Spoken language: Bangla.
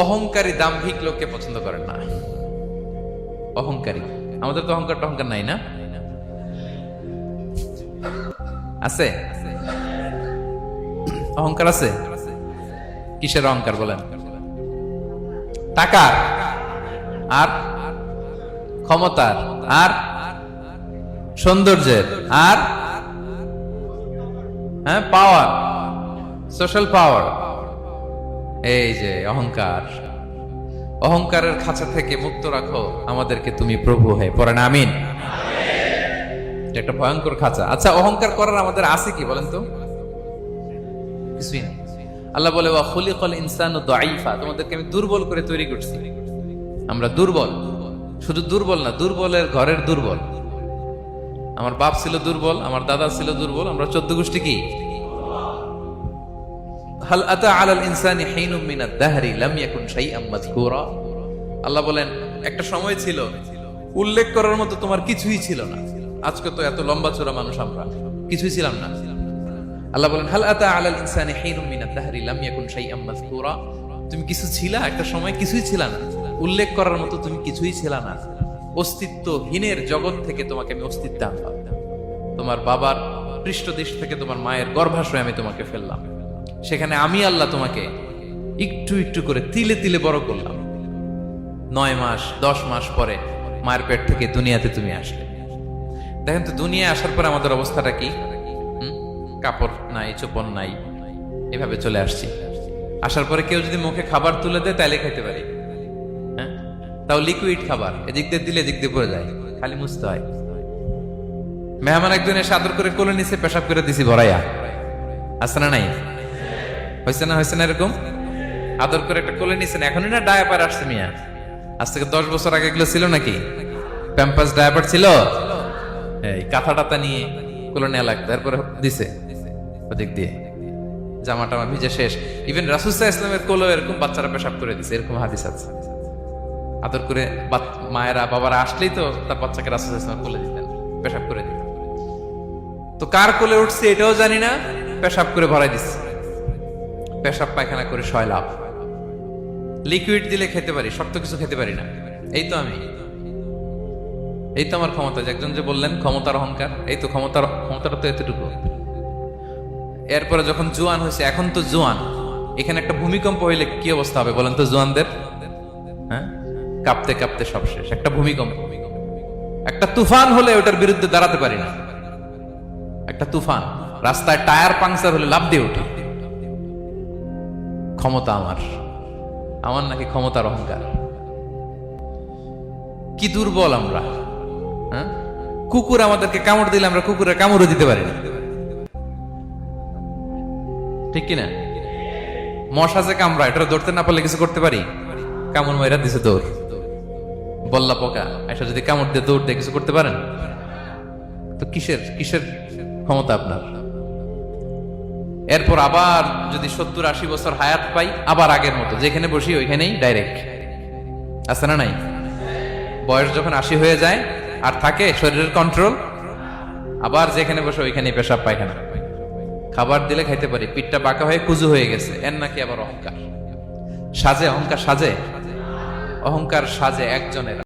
অহংকারী দাম্ভিক লোককে পছন্দ করেন না। অহংকারী, আমাদের তো অহংকার টহংকার নাই না? আছে অহংকার আছে? কিসের অহংকার বলেন? টাকার, আর ক্ষমতার, আর সৌন্দর্যের, আর হ্যাঁ পাওয়ার, সোশ্যাল পাওয়ার। এই যে অহংকার, অহংকারের খাঁচা থেকে মুক্ত রাখো আমাদেরকে তুমি প্রভু হয়ে পড়েন আমিন। এটা একটা ভয়ঙ্কর খাঁচা। আচ্ছা, অহংকার করার আমাদের আছে কি বলেন তো? কিছুই নেই। আল্লাহ বলে ওয়া খুলিকাল ইনসানু দাঈফা, তোমাদেরকে আমি দুর্বল করে তৈরি করছি। আমরা দুর্বল, শুধু দুর্বল না, দুর্বলের ঘরের দুর্বল। আমার বাপ ছিল দুর্বল, আমার দাদা ছিল দুর্বল, আমরা 14 গোষ্ঠী কি? হাল আতা আলাল ইনসানি হিনুম মিনাদ দাহরি লাম ইয়াকুন শাইআম মাযকুরা। আল্লাহ বলেন একটা সময় ছিল উল্লেখ করার মতো তোমার কিছুই ছিল না। আজকে তো এত লম্বা চওড়া মানুষ, আমরা কিছুই ছিলাম না। আল্লাহ বলেন হাল আতা আলাল ইনসানি হিনুম মিনাদ দাহরি লাম ইয়াকুন শাইআম মাযকুরা। তুমি কিছু ছিলা, একটা সময় কিছুই ছিল না, উল্লেখ করার মতো তুমি কিছুই ছিল না। অস্তিত্বহীনের জগৎ থেকে তোমাকে আমি অস্তিত্ব আনলাম। তোমার বাবার পৃষ্ঠদেশ থেকে তোমার মায়ের গর্ভাশয়ে আমি তোমাকে ফেললাম। সেখানে আমি আল্লাহ তোমাকে একটু একটু করে তিলে তিলে বড় করলাম। 9 মাস 10 মাস পরে মায়ের পেট থেকে দুনিয়াতে তুমি আসলে। দেখেন তো দুনিয়ায় আসার পরে আমাদের অবস্থাটা কি? কাপড় নাই, চোপড় নাই, এভাবে চলে আসছি। আসার পরে কেউ যদি মুখে খাবার তুলে দেয় তাইলে খাইতে পারি, হ্যাঁ, তাও লিকুইড খাবার, এদিক দিয়ে দিলে এদিক দিয়ে পড়ে যায়, খালি মুছতে হয়। মেহমান একজন এসে আদর করে কোলে নিচে পেশাব করে দিছি ভরাইয়া, আছে না নাই? হয়েছে না, হয়েছে না? এরকম আদর করে একটা কোলে নিছেন, এখনই না ডায়াপার আসছে মিয়া। আজ থেকে 10 বছর আগে এগুলো ছিল নাকি? প্যাম্পাস ডায়াপার ছিল, এই কাঁথা টাতা নিয়ে কোলে নেওয়া লাগতো, তারপরে দিছে ওদিক দিয়ে জামা টামা ভিজে শেষ। ইভেন রাসূল সাল্লাল্লাহু আলাইহি ওয়াসাল্লামের কোলে এরকম বাচ্চারা পেশাব করে দিছে, এরকম হাদিস আছে। আদর করে মায়েরা বাবারা আসলেই তো তার বাচ্চাকে রাসূল সাল্লাল্লাহু আলাইহি ওয়াসাল্লাম কোলে দিতেন, পেশাব করে দিতেন। তো কার কোলে উঠছে এটাও জানি না, পেশাব করে ভরাই দিচ্ছে। পেশাব পায়খানা করে 6 লাভ। লিকুইড দিলে খেতে পারি, শক্ত কিছু খেতে পারি না। এই তো আমি, এই তো আমার ক্ষমতা। একজন যে বললেন ক্ষমতার অহংকার, এই তো ক্ষমতাটা তো এতটুকু। এরপরে যখন জোয়ান হয়েছে, এখন তো জোয়ান, এখানে একটা ভূমিকম্প হইলে কি অবস্থা হবে বলেন তো জোয়ানদের? হ্যাঁ, কাঁপতে কাঁপতে সব শেষ। একটা ভূমিকম্প, একটা তুফান হলে ওটার বিরুদ্ধে দাঁড়াতে পারি না। একটা তুফান, রাস্তায় টায়ার পাংচার হলে লাফ দিয়ে উঠি। ক্ষমতা আমার, আমার নাকি ক্ষমতার অহংকার? কি দুর্বল আমরা! হ্যাঁ, কুকুর আমাদেরকে কামড় দিলে আমরা কুকুরের কামড়ও দিতে পারি না, ঠিক কিনা? মশা যে কামড়া, এটা ধরতে না পারলে কিছু করতে পারি? কামড় মাইরা দিছে দৌড়। বল্লা পোকা এটা যদি কামড় দিয়ে দৌড় দিয়ে কিছু করতে পারেন? তো কিসের কিসের ক্ষমতা আপনার? এরপর আবার যদি 70-80 বছর হায়াত পাই, আবার আগের মতো যেখানে বসি ওইখানেই ডাইরেক্ট, আছে না নাই? বয়স যখন 80 হয়ে যায় আর থাকে শরীরের কন্ট্রোল, আবার যেখানে বসে ওইখানেই পেশাব পায়খানা। খাবার দিলে খাইতে পারি, পিঠটা বাঁকা হয়ে কুজু হয়ে গেছে, এর নাকি আবার অহংকার। সাজে অহংকার, সাজে অহংকার, সাজে একজনের।